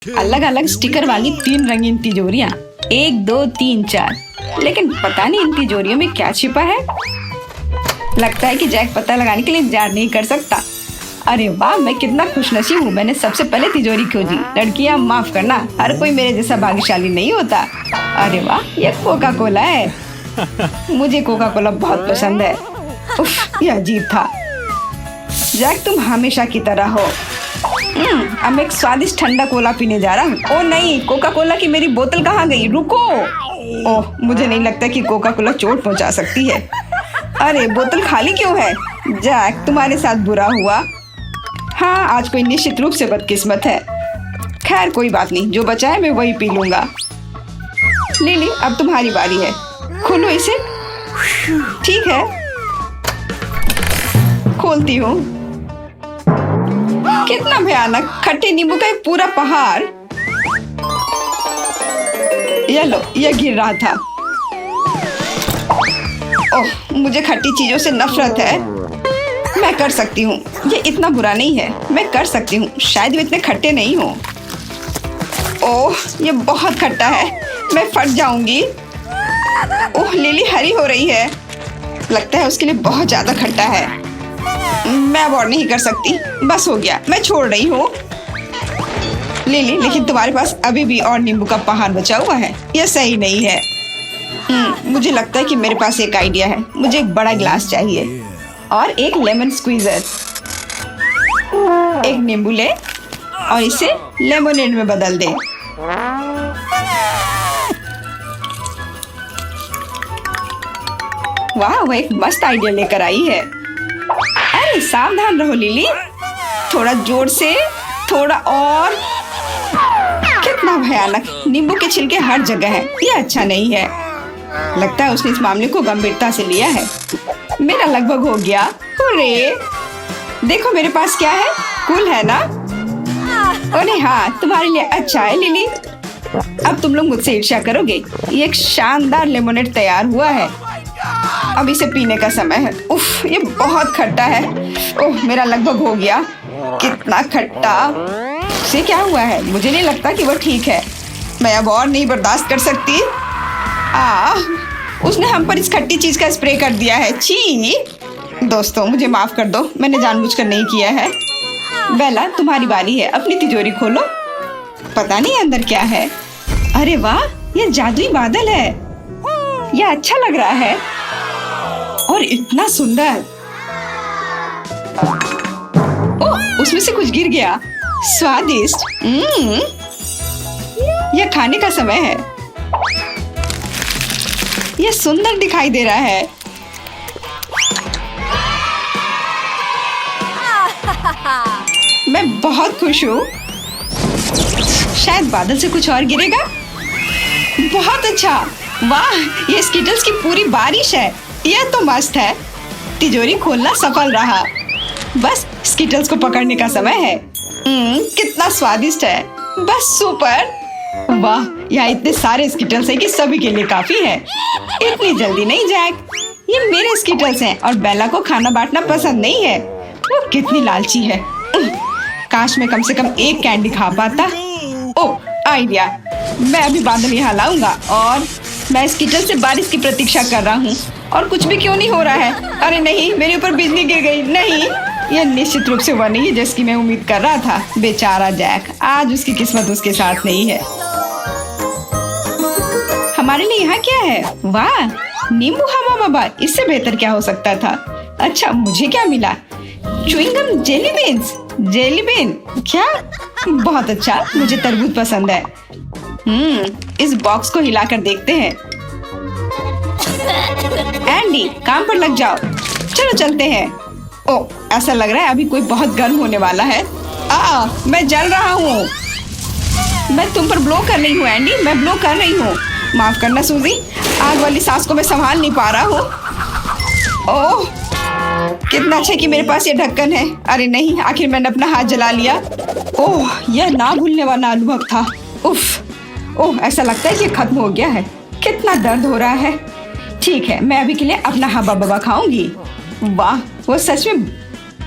अलग अलग स्टिकर वाली 3 रंगीन तिजोरियां, 1 2 3 4। लेकिन पता नहीं इन तिजोरियों में क्या छिपा है। लगता है कि जैक पता लगाने के लिए इंतजार नहीं कर सकता। अरे वाह, मैं कितना खुशनसीब हूँ, मैंने सबसे पहले तिजोरी खोजी। लड़कियां माफ करना, हर कोई मेरे जैसा भाग्यशाली नहीं होता। अरे वाह, ये कोका कोला है। मुझे कोका कोला बहुत पसंद है। उफ, यह अजीब था। जैक, तुम हमेशा की तरह हो। अब मैं एक स्वादिष्ट ठंडा कोला पीने जा रहा हूँ। ओ नहीं, कोका कोला की मेरी बोतल कहाँ गई? रुको। ओह, मुझे नहीं लगता कि कोका कोला चोट पहुँचा सकती है। अरे, बोतल खाली क्यों है? जैक, तुम्हारे साथ बुरा हुआ। हाँ, आज कोई निश्चित रूप से बदकिस्मत है। खैर कोई बात नहीं, जो बचा है मैं वही पी लूंगा। लिली, अब तुम्हारी बारी है। खोलो इसे। ठीक है, खोलती हूँ। कितना भयानक, खट्टे नींबू का एक पूरा पहाड़। ये लो, यह गिर रहा था। ओह, मुझे खट्टी चीजों से नफरत है। मैं कर सकती हूँ, ये इतना बुरा नहीं है। मैं कर सकती हूँ, शायद वे इतने खट्टे नहीं हो। ओह, ये बहुत खट्टा है, मैं फट जाऊंगी। ओह, लिली हरी हो रही है। लगता है उसके लिए बहुत ज्यादा खट्टा है। मैं अब और नहीं कर सकती, बस हो गया, मैं छोड़ रही हूँ। लिली, लेकिन तुम्हारे पास अभी भी और नींबू का पहाड़ बचा हुआ है। यह सही नहीं है। मुझे लगता है कि मेरे पास एक आइडिया है। मुझे एक बड़ा गिलास चाहिए और एक लेमन स्क्वीजर। एक नींबू ले और इसे लेमोनेड में बदल दे। वाह, वो एक मस्त आइडिया लेकर आई है। अरे सावधान रहो लिली, थोड़ा जोर से, थोड़ा और। कितना भयानक, नींबू के छिलके हर जगह हैं। ये अच्छा नहीं है। लगता है उसने इस मामले को गंभीरता से लिया है। मेरा लगभग हो गया। अरे देखो मेरे पास क्या है, कूल है ना? अरे हाँ, तुम्हारे लिए अच्छा है लिली। अब तुम लोग मुझसे ईर्ष्या करोगे। ये एक शानदार लेमोनेड तैयार हुआ है। अब इसे पीने का समय है। उफ, ये बहुत खट्टा है। ओह, मेरा लगभग हो गया। कितना खट्टा। उसे क्या हुआ है? मुझे नहीं लगता कि वो ठीक है। मैं अब और नहीं बर्दाश्त कर सकती। उसने हम पर इस खट्टी चीज का स्प्रे कर दिया है। छी। दोस्तों, मुझे माफ कर दो, मैंने जानबूझकर नहीं किया है। बेला, तुम्हारी बारी है, अपनी तिजोरी खोलो। पता नहीं अंदर क्या है। अरे वाह, ये जादुई बादल है। यह अच्छा लग रहा है और इतना सुंदर। ओह, उसमें से कुछ गिर गया। स्वादिष्ट। यह खाने का समय है। यह सुंदर दिखाई दे रहा है। मैं बहुत खुश हूँ। शायद बादल से कुछ और गिरेगा। बहुत अच्छा। वाह, ये स्किटल्स की पूरी बारिश है। यह तो मस्त है। तिजोरी खोलना सफल रहा। बस स्किटल्स को पकड़ने का समय है। कितना स्वादिष्ट है। बस सुपर। वाह, यहाँ इतने सारे स्किटल्स हैं कि सभी के लिए काफी है। इतनी जल्दी नहीं जैक, ये मेरे स्किटल्स हैं और बेला को खाना बांटना पसंद नहीं है। वो कितनी लालची है। काश मैं कम से कम एक कैंडी खा पाता। ओह, आइडिया। मैं अभी बादल यहाँ लाऊंगा और मैं स्किटल से बारिश की प्रतीक्षा कर रहा हूँ और कुछ भी क्यों नहीं हो रहा है। अरे नहीं, मेरे ऊपर बिजली गिर गई। नहीं, यह निश्चित रूप से वह नहीं है जिसकी मैं उम्मीद कर रहा था। बेचारा जैक, आज उसकी किस्मत उसके साथ नहीं है। हमारे लिए यहाँ क्या है? वाह, नींबू हवा बाबा, इससे बेहतर क्या हो सकता था। अच्छा, मुझे क्या मिला? Chewing gum jelly beans. Jelly bean क्या? बहुत अच्छा, मुझे तरबूज पसंद है। इस बॉक्स को हिलाकर देखते हैं। एंडी, काम पर लग जाओ। चलो चलते हैं। ओह, ऐसा लग रहा है अभी कोई बहुत गर्म होने वाला है। मैं जल रहा हूँ। मैं तुम पर ब्लो कर रही हूँ एंडी, मैं ब्लो कर रही हूँ। माफ करना सूजी, आग वाली सांस को मैं संभाल नहीं पा रहा हूँ। ओह, कितना अच्छा कि मेरे पास ये ढक्कन है। अरे नहीं, आखिर मैंने अपना हाथ जला लिया। ओह, यह ना भूलने वाला अनुभव था। उफ। ओह, ऐसा लगता है कि खत्म हो गया है। कितना दर्द हो रहा है। ठीक है, मैं अभी के लिए अपना हवा बवा खाऊंगी। वाह, वो सच में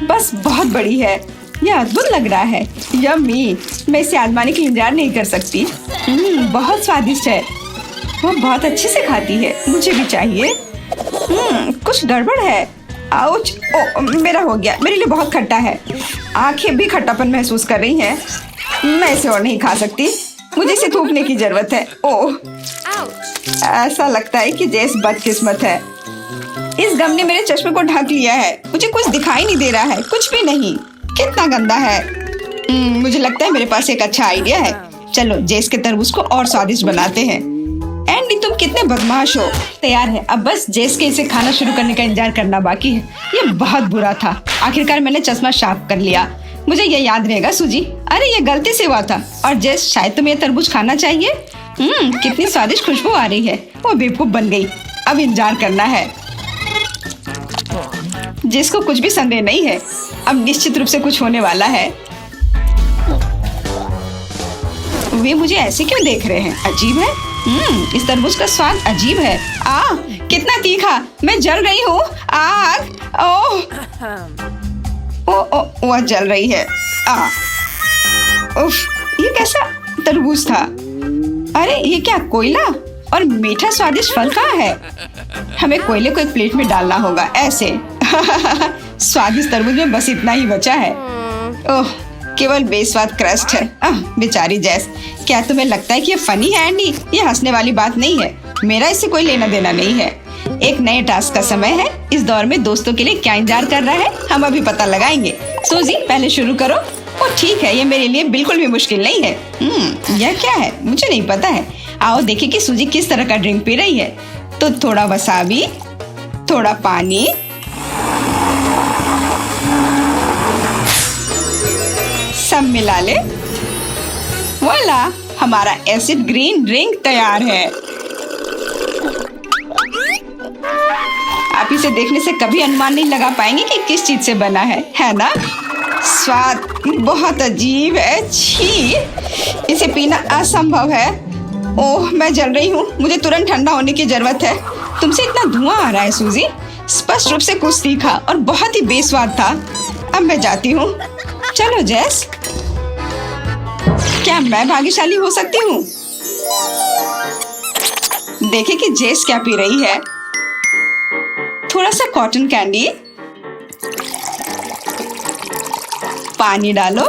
बस बहुत बड़ी है। यह अद्भुत लग रहा है। यम्मी, मैं इसे आजमाने के लिए इंतजार नहीं कर सकती। बहुत स्वादिष्ट है। वह बहुत अच्छे से खाती है, मुझे भी चाहिए। कुछ गड़बड़ है। आउच! ओ, मेरा हो गया। मेरे लिए बहुत खट्टा है। आंखें भी खट्टापन महसूस कर रही हैं। मैं इसे और नहीं खा सकती। मुझे इसे थूकने की जरूरत है। ओह, ऐसा लगता है कि जेस बदकिस्मत है। इस गम ने मेरे चश्मे को ढक लिया है। मुझे कुछ दिखाई नहीं दे रहा है, कुछ भी नहीं। कितना गंदा है। मुझे लगता है मेरे पास एक अच्छा आइडिया है। चलो जेस के तरबूज को और स्वादिष्ट बनाते हैं। एंडी, तुम कितने बदमाश हो। तैयार है, अब बस जेस के इसे खाना शुरू करने का इंतजार करना बाकी है। ये बहुत बुरा था। आखिरकार मैंने चश्मा साफ कर लिया। मुझे ये याद रहेगा सूजी। अरे ये गलती से हुआ था। और जेस, शायद तुम्हें तरबूज खाना चाहिए। कितनी स्वादिष्ट खुशबू आ रही है। वो बेवकूफ बन गई। अब इंतजार करना है। जिसको कुछ भी संदेह नहीं है, अब निश्चित रूप से कुछ होने वाला है। वे मुझे ऐसे क्यों देख रहे हैं? अजीब है। इस तरबूज का स्वाद अजीब है। कितना तीखा। मैं जल रही हूँ। आग! वह जल रही है। उफ, ये कैसा तरबूज था? अरे ये क्या कोयला और मीठा स्वादिष्ट फल कहाँ है? हमें कोयले को एक प्लेट में डालना होगा, ऐसे। स्वादिष्ट तरबूज में बस इतना ही बचा है। ओह, केवल बेस्वाद क्रस्ट है। बेचारी जेस। क्या तुम्हें लगता है कि ये फनी है एंडी? ये हंसने वाली बात नहीं है। मेरा इससे कोई लेना देना नहीं है। एक नए टास्क का समय है। इस दौर में दोस्तों के लिए क्या इंतजार कर रहा है, हम अभी पता लगाएंगे। सूजी, पहले शुरू करो। ओ ठीक है, ये मेरे लिए बिल्कुल भी मुश्किल नहीं है। यह क्या है? मुझे नहीं पता है। आओ देखें कि सूजी किस तरह का ड्रिंक पी रही है। तो थोड़ा वसाबी, थोड़ा पानी, सब मिला ले। वोला, हमारा एसिड ग्रीन ड्रिंक तैयार है। आप इसे देखने से कभी अनुमान नहीं लगा पाएंगे कि किस चीज से बना है ना? स्वाद बहुत अजीब है। छी, इसे पीना असंभव है। ओह, मैं जल रही हूँ। मुझे तुरंत ठंडा होने की जरूरत है। तुमसे इतना धुआं आ रहा है सूजी। स्पष्ट रूप से कुछ तीखा और बहुत ही बेस्वाद था। अब मैं जाती हूँ। चलो जेस, क्या मैं भाग्यशाली हो सकती हूँ? देखें कि जेस क्या पी रही है। थोड़ा सा कॉटन कैंडी, पानी डालो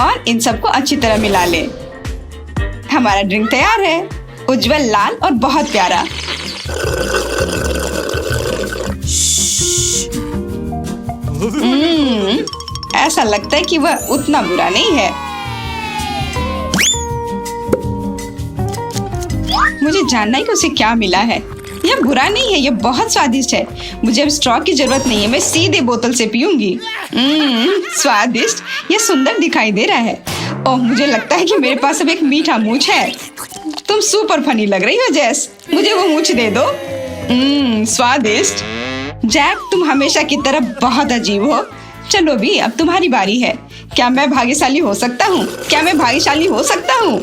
और इन सबको अच्छी तरह मिला ले। हमारा ड्रिंक तैयार है। उज्जवल लाल और बहुत प्यारा। ऐसा लगता है कि वह उतना बुरा नहीं है। मुझे जानना है कि उसे क्या मिला है। यह बुरा नहीं है, यह बहुत स्वादिष्ट है। मुझे अब स्ट्रॉ की जरूरत नहीं है। मैं सीधे बोतल से पीऊंगी। स्वादिष्ट, यह सुंदर दिखाई दे रहा है। ओह, मुझे लगता है कि मेरे पास अब एक मीठा मूंछ है। तुम सुपर फनी लग रही हो जेस। मुझे वो मूंछ दे दो। स्वादिष्ट। जैक, तुम हमेशा की तरह बहुत अजीब हो। चलो भी, अब तुम्हारी बारी है। क्या मैं भाग्यशाली हो सकता हूँ? क्या मैं भाग्यशाली हो सकता हूँ?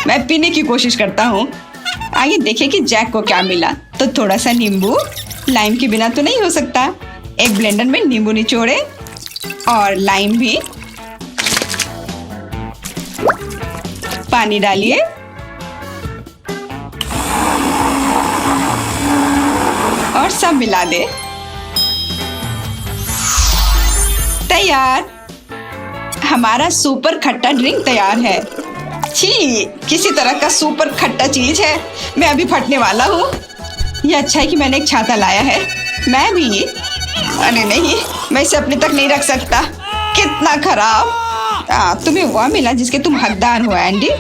मैं पीने की कोशिश करता हूँ। आइए देखें कि जैक को क्या मिला। तो थोड़ा सा नींबू, लाइम के बिना तो नहीं हो सकता। एक ब्लेंडर में नींबू निचोड़े और लाइम भी। पानी डालिए और सब मिला दे। तैयार, हमारा सुपर खट्टा ड्रिंक तैयार है। छी, किसी तरह का सुपर खट्टा चीज है। मैं अभी फटने वाला हूँ। यह अच्छा है कि मैंने एक छाता लाया है। मैं भी। अरे नहीं, मैं इसे अपने तक नहीं रख सकता। कितना खराब। तुम्हें वह मिला जिसके तुम हकदार हो एंडी।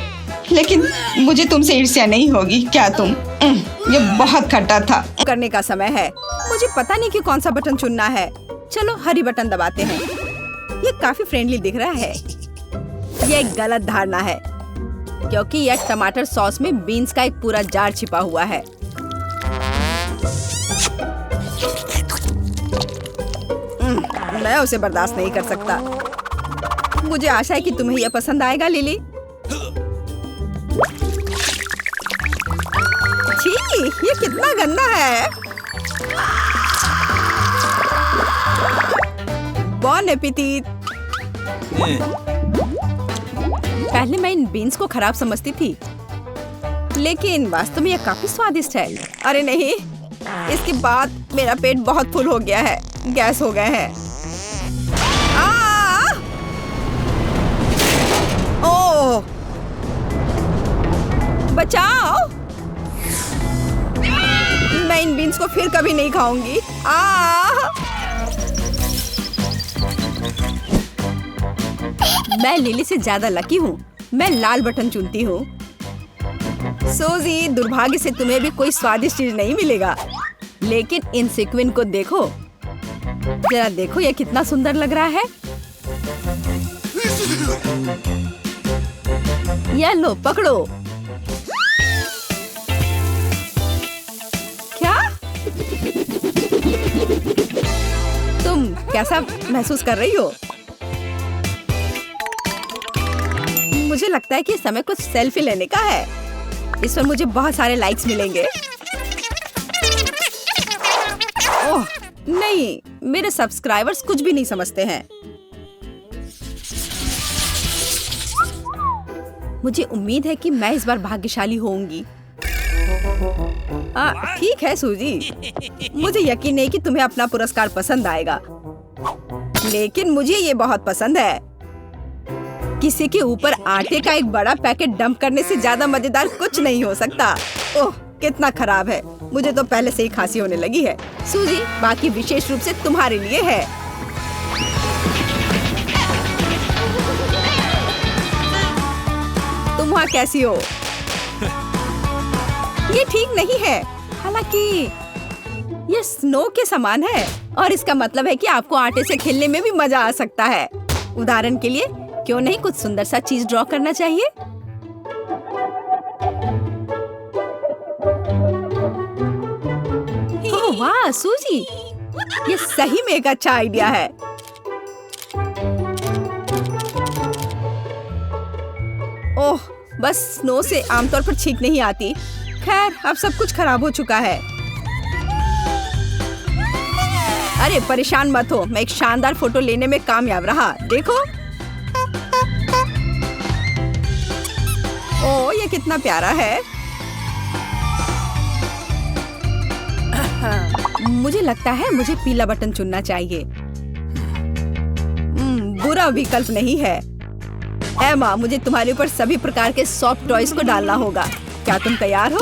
लेकिन मुझे तुमसे ईर्ष्या नहीं होगी क्या तुम? ये बहुत खट्टा था। करने का समय है। मुझे पता नहीं कि कौन सा बटन चुनना है। चलो हरी बटन दबाते हैं। ये काफी फ्रेंडली दिख रहा है। ये एक गलत धारणा है, क्योंकि यह टमाटर सॉस में बीन्स का एक पूरा जार छिपा हुआ है। मैं उसे बर्दाश्त नहीं कर सकता। मुझे आशा है कि तुम्हें यह पसंद आएगा लिली। छी, ये कितना ठंडा है। बॉन एपेटिट। पहले मैं इन बीन्स को खराब समझती थी, लेकिन वास्तव में यह काफी स्वादिष्ट है। अरे नहीं, इसके बाद मेरा पेट बहुत फुल हो गया है, गैस हो गए हैं। ओह, बचाओ! मैं इन बीन्स को फिर कभी नहीं खाऊंगी। मैं लिली से ज्यादा लकी हूँ। मैं लाल बटन चुनती हूँ। सोजी, दुर्भाग्य से तुम्हें भी कोई स्वादिष्ट चीज नहीं मिलेगा, लेकिन इन सीक्वेंस को देखो, जरा देखो ये कितना सुंदर लग रहा है। ये लो, पकड़ो। क्या तुम कैसा महसूस कर रही हो? मुझे लगता है कि समय कुछ सेल्फी लेने का है। इस पर मुझे बहुत सारे लाइक्स मिलेंगे। ओह नहीं, मेरे सब्सक्राइबर्स कुछ भी नहीं समझते हैं। मुझे उम्मीद है कि मैं इस बार भाग्यशाली होऊंगी। ठीक है सूजी, मुझे यकीन नहीं कि तुम्हें अपना पुरस्कार पसंद आएगा, लेकिन मुझे ये बहुत पसंद है। किसी के ऊपर आटे का एक बड़ा पैकेट डंप करने से ज्यादा मजेदार कुछ नहीं हो सकता। ओह कितना खराब है, मुझे तो पहले से ही खांसी होने लगी है। सूजी, बाकी विशेष रूप से तुम्हारे लिए है। तुम वहाँ कैसी हो? ये ठीक नहीं है। हालांकि ये स्नो के समान है, और इसका मतलब है कि आपको आटे से खेलने में भी मजा आ सकता है। उदाहरण के लिए, क्यों नहीं कुछ सुंदर सा चीज ड्रॉ करना चाहिए? ओह वाह सूजी, ये सही में एक अच्छा आइडिया है। ओह, बस स्नो से आमतौर पर छींक नहीं आती। खैर, अब सब कुछ खराब हो चुका है। अरे परेशान मत हो, मैं एक शानदार फोटो लेने में कामयाब रहा। देखो, ओह ये कितना प्यारा है। मुझे लगता है मुझे पीला बटन चुनना चाहिए। बुरा विकल्प नहीं है। एमा, मुझे तुम्हारे ऊपर सभी प्रकार के सॉफ्ट टॉयज को डालना होगा। क्या तुम तैयार हो?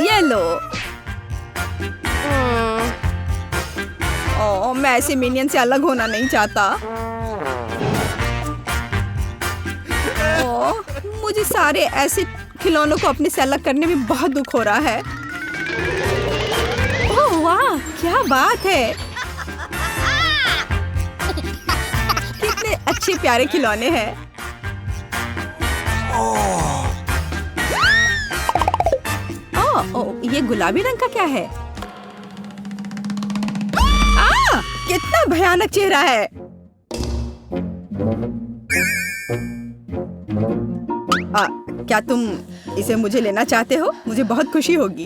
ये लो। ओह, मैं ऐसे मिनियन से अलग होना नहीं चाहता। ओह, मुझे सारे ऐसे खिलौनों को अपने से अलग करने में बहुत दुख हो रहा है। ओह वाह, क्या बात है! कितने अच्छे प्यारे खिलौने हैं। ओह, ये गुलाबी रंग का क्या है? कितना भयानक चेहरा है। क्या तुम इसे मुझे लेना चाहते हो? मुझे बहुत खुशी होगी।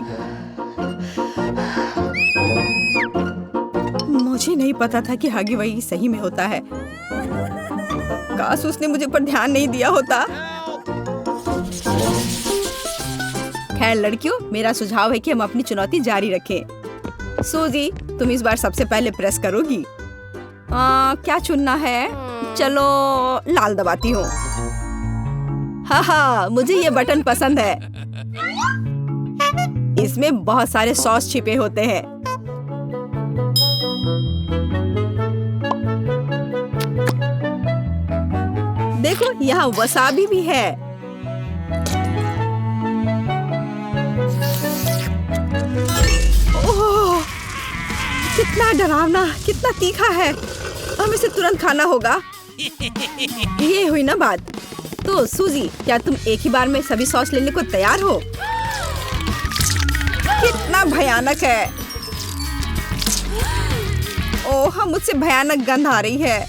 मुझे नहीं पता था कि हगी वगी सही में होता है। काश उसने मुझे पर ध्यान नहीं दिया होता। खैर लड़कियों, मेरा सुझाव है कि हम अपनी चुनौती जारी रखें। सूजी, तुम इस बार सबसे पहले प्रेस करोगी। क्या चुनना है? चलो लाल दबाती हूँ। हाँ, मुझे ये बटन पसंद है। इसमें बहुत सारे सॉस छिपे होते हैं। देखो, यहाँ वसाबी भी है। ओह, कितना डरावना, कितना तीखा है। हम इसे तुरंत खाना होगा। ये हुई ना बात। तो सूजी, क्या तुम एक ही बार में सभी सॉस लेने को तैयार हो? कितना भयानक है। ओह, मुझसे भयानक गंध आ रही है।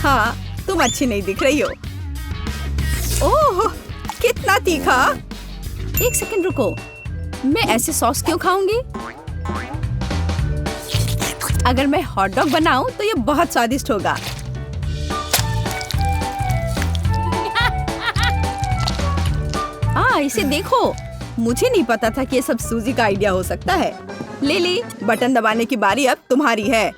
हाँ, तुम अच्छी नहीं दिख रही हो। ओह, कितना तीखा। एक सेकंड रुको, मैं ऐसे सॉस क्यों खाऊंगी? अगर मैं हॉट डॉग बनाऊं तो ये बहुत स्वादिष्ट होगा। इसे देखो, मुझे नहीं पता था कि ये सब सूजी का आइडिया हो सकता है। लिली, बटन दबाने की बारी अब तुम्हारी है।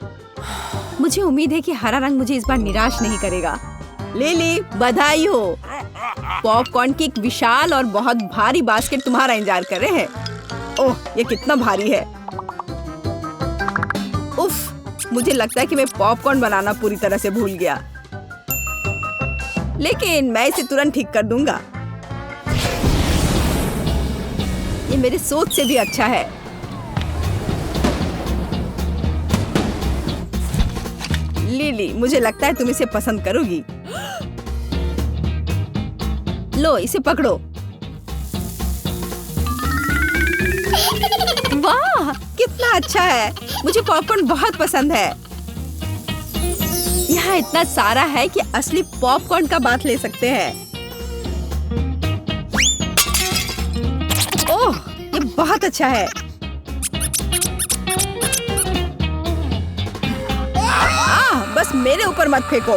मुझे उम्मीद है कि हरा रंग मुझे इस बार निराश नहीं करेगा। लिली, बधाई हो। पॉपकॉर्न की एक विशाल और बहुत भारी बास्केट तुम्हारा इंतजार कर रहे हैं। ओह, ये कितना भारी है। उफ, मुझे लगता है कि मैं पॉपकॉर्न बनाना पूरी तरह से भूल गया, लेकिन मैं इसे तुरंत ठीक कर दूंगा। ये मेरे सोच से भी अच्छा है। लिली, मुझे लगता है तुम इसे पसंद करोगी। लो, इसे पकड़ो। वाह, कितना अच्छा है। मुझे पॉपकॉर्न बहुत पसंद है। यहाँ इतना सारा है कि असली पॉपकॉर्न का बात ले सकते हैं। ओह, ये बहुत अच्छा है। बस मेरे ऊपर मत फेंको।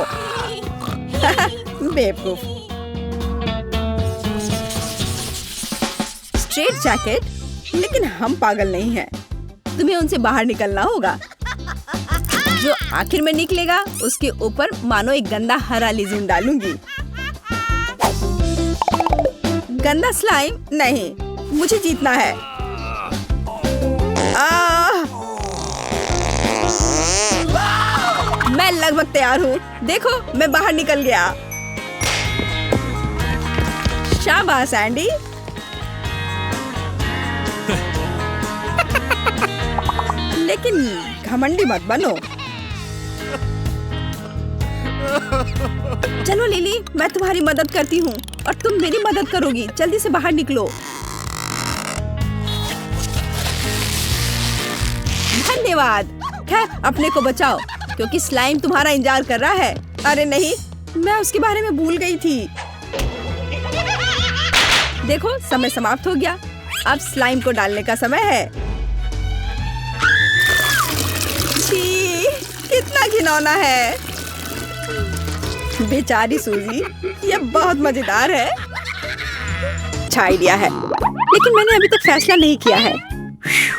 बेवकूफ। स्ट्रेट जैकेट, लेकिन हम पागल नहीं हैं। तुम्हें उनसे बाहर निकलना होगा। जो आखिर में निकलेगा उसके ऊपर मानो एक गंदा हरा लिजिन डालूंगी। गंदा स्लाइम नहीं, मुझे जीतना है। मैं लगभग तैयार हूँ। देखो, मैं बाहर निकल गया। शाबाश एंडी। लेकिन घमंडी मत बनो। चलो लिली, मैं तुम्हारी मदद करती हूँ और तुम मेरी मदद करोगी। जल्दी से बाहर निकलो। धन्यवाद। खैर, अपने को बचाओ क्योंकि स्लाइम तुम्हारा इंतजार कर रहा है। अरे नहीं, मैं उसके बारे में भूल गई थी। देखो, समय समाप्त हो गया। अब स्लाइम को डालने का समय है। छी, कितना घिनौना है। बेचारी सूजी, ये बहुत मजेदार है। अच्छा आइडिया है, लेकिन मैंने अभी तक फैसला नहीं किया है।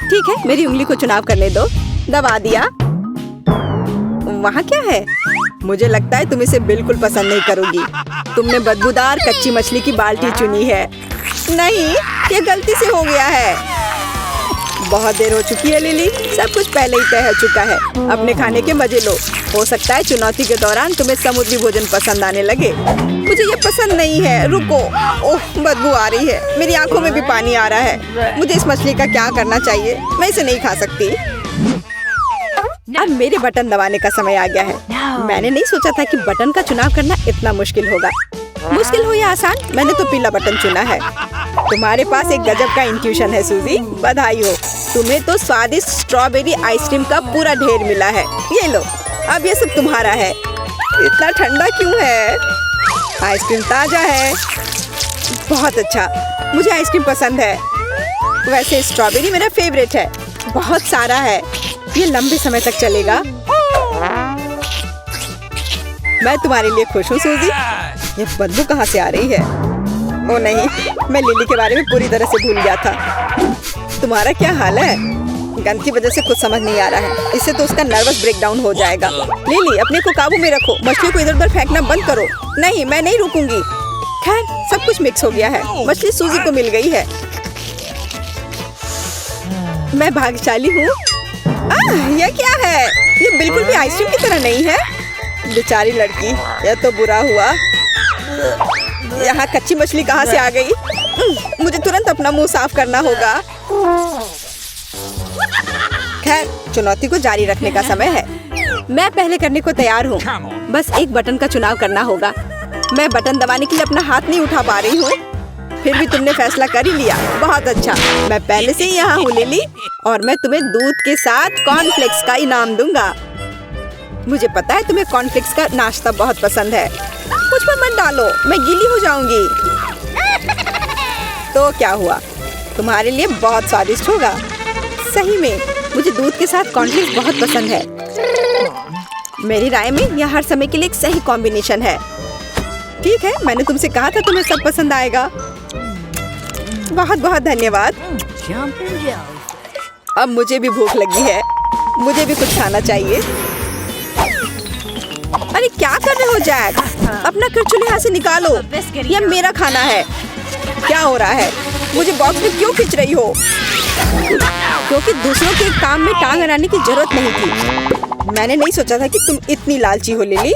ठीक है, मेरी उंगली को चुनाव करने दो। दबा दिया। वहाँ क्या है? मुझे लगता है तुम इसे बिल्कुल पसंद नहीं करोगी। तुमने बदबूदार कच्ची मछली की बाल्टी चुनी है। नहीं, ये गलती से हो गया है। बहुत देर हो चुकी है लिली, सब कुछ पहले ही तय हो चुका है। अपने खाने के मजे लो। हो सकता है चुनौती के दौरान तुम्हें समुद्री भोजन पसंद आने लगे। मुझे ये पसंद नहीं है। रुको, ओह, बदबू आ रही है। मेरी आंखों में भी पानी आ रहा है। मुझे इस मछली का क्या करना चाहिए? मैं इसे नहीं खा सकती। अब मेरे बटन दबाने का समय आ गया है। मैंने नहीं सोचा था कि बटन का चुनाव करना इतना मुश्किल होगा। मुश्किल हो या आसान, मैंने तो पीला बटन चुना है। तुम्हारे पास एक गजब का इंट्यूशन है सूजी, बधाई हो। तुम्हें तो स्वादिष्ट स्ट्रॉबेरी आइसक्रीम का पूरा ढेर मिला है। ये लो, अब ये सब तुम्हारा है। इतना ठंडा क्यों है? आइसक्रीम ताजा है। बहुत अच्छा, मुझे आइसक्रीम पसंद है। वैसे स्ट्रॉबेरी मेरा फेवरेट है। बहुत सारा है, ये लंबे समय तक चलेगा। मैं तुम्हारे लिए खुश हूँ सूजी। ये बदबू कहाँ से आ रही है? ओ नहीं, मैं लिली के बारे में पूरी तरह से भूल गया था। तुम्हारा क्या हाल है? गंध की वजह से कुछ समझ नहीं आ रहा है। इससे तो उसका नर्वस ब्रेकडाउन हो जाएगा। लिली, अपने को काबू में रखो। मछली को इधर उधर फेंकना बंद करो। नहीं, मैं नहीं रुकूंगी। खैर, सब कुछ मिक्स हो गया है। मछली सूजी को मिल गई है। मैं भाग्यशाली हूँ। यह क्या है? ये बिल्कुल भी आइसक्रीम की तरह नहीं है। बेचारी लड़की, यह तो बुरा हुआ। यहाँ कच्ची मछली कहाँ से आ गई? मुझे तुरंत अपना मुंह साफ करना होगा। खैर, चुनौती को जारी रखने का समय है। मैं पहले करने को तैयार हूँ। बस एक बटन का चुनाव करना होगा। मैं बटन दबाने के लिए अपना हाथ नहीं उठा पा रही हूँ। फिर भी तुमने फैसला कर ही लिया। बहुत अच्छा, मैं पहले से ही यहाँ हूँ लिली, और मैं तुम्हें दूध के साथ कॉर्नफ्लेक्स का इनाम दूंगा। मुझे पता है तुम्हें कॉर्नफ्लेक्स का नाश्ता बहुत पसंद है। मुझ पर मत डालो, मैं गीली हो जाऊंगी। तो क्या हुआ? तुम्हारे लिए बहुत स्वादिष्ट होगा। सही में मुझे दूध के साथ कॉर्नफ्लेक्स बहुत पसंद है। मेरी राय में यह हर समय के लिए एक सही कॉम्बिनेशन है। ठीक है, मैंने तुमसे कहा था तुम्हें सब पसंद आएगा। बहुत बहुत धन्यवाद। अब मुझे भी भूख लगी है, मुझे भी कुछ खाना चाहिए। अरे क्या कर रहे हो जैक? अपना करचुली यहाँ से निकालो, यह मेरा खाना है। क्या हो रहा है? मुझे बॉक्स में क्यों खींच रही हो? क्योंकि दूसरों के काम में टांग अड़ाने की जरूरत नहीं थी। मैंने नहीं सोचा था कि तुम इतनी लालची हो लिली।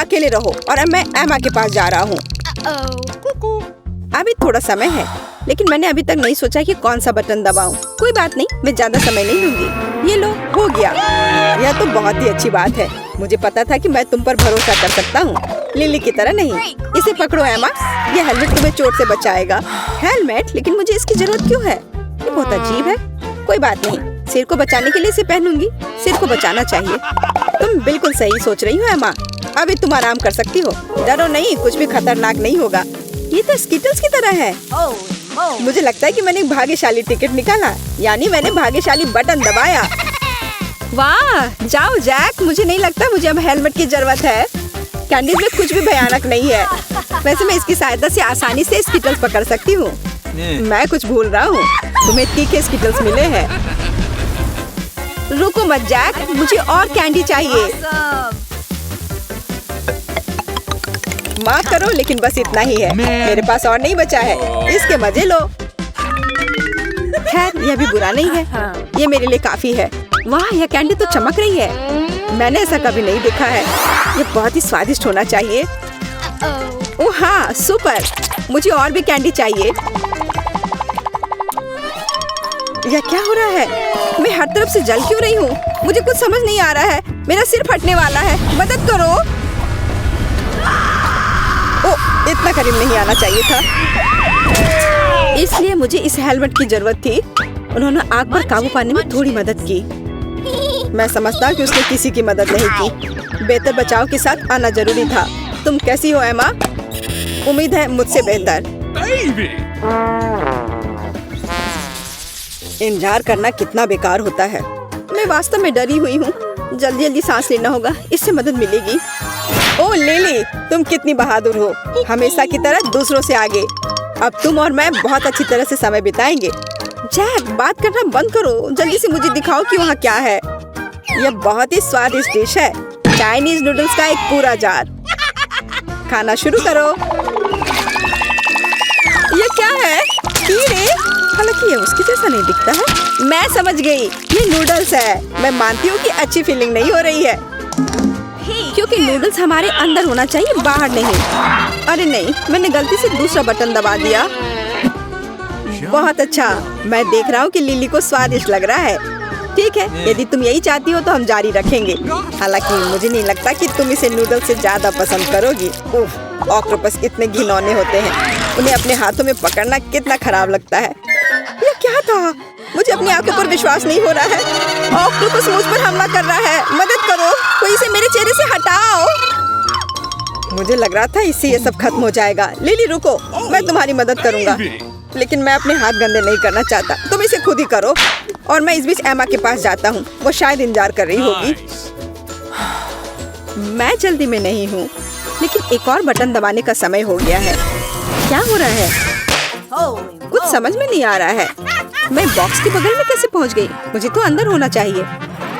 अकेले रहो। और अब मैं एमा के पास जा रहा हूँ। अभी थोड़ा समय है, लेकिन मैंने अभी तक नहीं सोचा कि कौन सा बटन दबाऊं। कोई बात नहीं, मैं ज्यादा समय नहीं लूंगी। ये लो, हो गया। यह तो बहुत ही अच्छी बात है। मुझे पता था कि मैं तुम पर भरोसा कर सकता हूँ, लिली की तरह नहीं। इसे पकड़ो एमा, यह हेलमेट तुम्हें चोट से बचाएगा। हेलमेट? लेकिन मुझे इसकी जरूरत क्यों है? ये बहुत अजीब है। कोई बात नहीं, सिर को बचाने के लिए इसे पहनूंगी। सिर को बचाना चाहिए। तुम बिल्कुल सही सोच रही हो एमा। अभी तुम आराम कर सकती हो। डरो नहीं, कुछ भी खतरनाक नहीं होगा। ये तो स्कीटल्स की तरह है। मुझे लगता है कि मैंने एक भाग्यशाली टिकट निकाला, यानी मैंने भाग्यशाली बटन दबाया। वाह, जाओ जैक। मुझे नहीं लगता मुझे अब हेलमेट की जरूरत है। कैंडीज में कुछ भी भयानक नहीं है। वैसे मैं इसकी सहायता से आसानी से स्कीटल्स पकड़ सकती हूँ। मैं कुछ भूल रहा हूँ। तुम्हें तीखे स्कीटल्स मिले हैं। रुको मत जैक, मुझे और कैंडी चाहिए। माफ करो, लेकिन बस इतना ही है। मेरे पास और नहीं बचा है। इसके मजे लो। खैर, यह भी बुरा नहीं है। ये मेरे लिए काफी है। वाह, यह कैंडी तो चमक रही है। मैंने ऐसा कभी नहीं देखा है। ये बहुत ही स्वादिष्ट होना चाहिए। ओह हाँ, सुपर। मुझे और भी कैंडी चाहिए। यह क्या हो रहा है? मैं हर तरफ से जल क्यों रही हूँ? मुझे कुछ समझ नहीं आ रहा है। मेरा सिर फटने वाला है। मदद करो। ओह, इतना करीब नहीं आना चाहिए था। इसलिए मुझे इस हेलमेट की जरूरत थी। उन्होंने आग पर काबू पाने में थोड़ी मदद की। मैं समझता हूँ कि उसने किसी की मदद नहीं की। बेहतर बचाव के साथ आना जरूरी था। तुम कैसी हो एमा? उम्मीद है मुझसे बेहतर। इंतजार करना कितना बेकार होता है। मैं वास्तव में डरी हुई हूँ। जल्दी जल्दी सांस लेना होगा, इससे मदद मिलेगी। ओह लिली, तुम कितनी बहादुर हो। हमेशा की तरह दूसरों से आगे। अब तुम और मैं बहुत अच्छी तरह से समय बिताएंगे। जैक, बात करना बंद करो। जल्दी से मुझे दिखाओ कि वहाँ क्या है। यह बहुत ही स्वादिष्ट डिश है। चाइनीज नूडल्स का एक पूरा जार। खाना शुरू करो। ये क्या है? कीड़े? हालांकि ये उसकी जैसा नहीं दिखता है। मैं समझ गई, ये नूडल्स है। मैं मानती हूँ कि अच्छी फीलिंग नहीं हो रही है, क्योंकि नूडल्स हमारे अंदर होना चाहिए, बाहर नहीं। अरे नहीं, मैंने गलती से दूसरा बटन दबा दिया। बहुत अच्छा। मैं देख रहा हूँ कि लिली को स्वादिष्ट लग रहा है। ठीक है, यदि तुम यही चाहती हो तो हम जारी रखेंगे। हालांकि मुझे नहीं लगता कि तुम इसे नूडल्स से ज्यादा पसंद करोगी। उफ, ऑक्टोपस इतने घिनौने होते हैं। उन्हें अपने हाथों में पकड़ना कितना खराब लगता है। यह क्या था? मुझे अपनी आंखों पर विश्वास नहीं हो रहा है। ऑक्टोपस मुझ पर हमला कर रहा है। मदद करो, कोई इसे मेरे चेहरे से हटाओ। मुझे लग रहा था इससे ये सब खत्म हो जाएगा। लिली रुको, मैं तुम्हारी मदद करूंगा, लेकिन मैं अपने हाथ गंदे नहीं करना चाहता। तुम इसे खुद ही करो। और मैं इस बीच एमा के पास जाता हूँ। वो शायद इंतजार कर रही होगी। मैं जल्दी में नहीं हूँ, लेकिन एक और बटन दबाने का समय हो गया है। क्या हो रहा है? कुछ समझ में नहीं आ रहा है। मैं बॉक्स के बगल में कैसे पहुँच गई? मुझे तो अंदर होना चाहिए।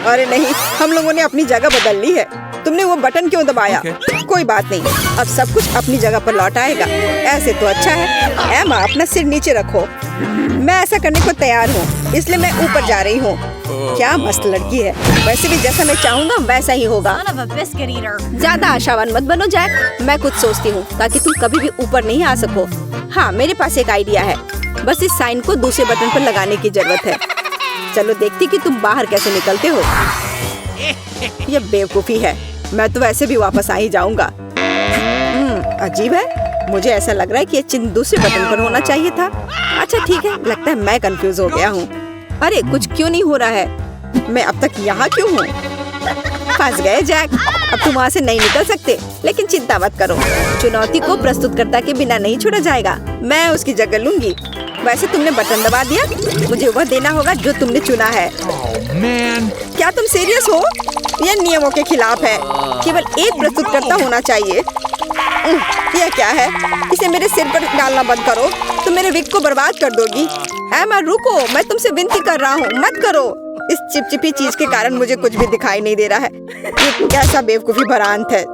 अरे नहीं, हम लोगों ने अपनी जगह बदल ली है। तुमने वो बटन क्यों दबाया? कोई बात नहीं, अब सब कुछ अपनी जगह पर लौट आएगा। ऐसे तो अच्छा है। एमा, अपना सिर नीचे रखो। मैं ऐसा करने को तैयार हूँ, इसलिए मैं ऊपर जा रही हूँ। क्या मस्त लड़की है। वैसे भी जैसा मैं चाहूँगा वैसा ही होगा। ज्यादा आशावान मत बनो जैक। मैं कुछ सोचती हूँ ताकि तुम कभी भी ऊपर नहीं आ सको। हाँ, मेरे पास एक आइडिया है। बस इस साइन को दूसरे बटन पर लगाने की जरूरत है। चलो देखती कि तुम बाहर कैसे निकलते हो। यह बेवकूफी है। मैं तो वैसे भी वापस आ ही जाऊंगा। अजीब है। मुझे ऐसा लग रहा है कि ये चिन्ह दूसरे बटन पर होना चाहिए था। अच्छा ठीक है, लगता है मैं कंफ्यूज हो गया हूँ। अरे कुछ क्यों नहीं हो रहा है? मैं अब तक यहाँ क्यों हूँ? फंस गए जैक। अब तुम वहाँ से नहीं निकल सकते, लेकिन चिंता मत करो। चुनौती को प्रस्तुतकर्ता के बिना नहीं छोड़ा जाएगा। मैं उसकी जगह लूंगी। वैसे तुमने बटन दबा दिया, मुझे वह देना होगा जो तुमने चुना है। क्या तुम सीरियस हो? यह नियमों के खिलाफ है। केवल एक प्रस्तुतकर्ता होना चाहिए। यह क्या है? इसे मेरे सिर पर डालना बंद करो, तुम मेरे विग को बर्बाद कर दोगी। एमा रुको, मैं तुमसे विनती कर रहा हूँ, मत करो। इस चिपचिपी चीज के कारण मुझे कुछ भी दिखाई नहीं दे रहा है। ये कैसा बेवकूफी भरा अंत है।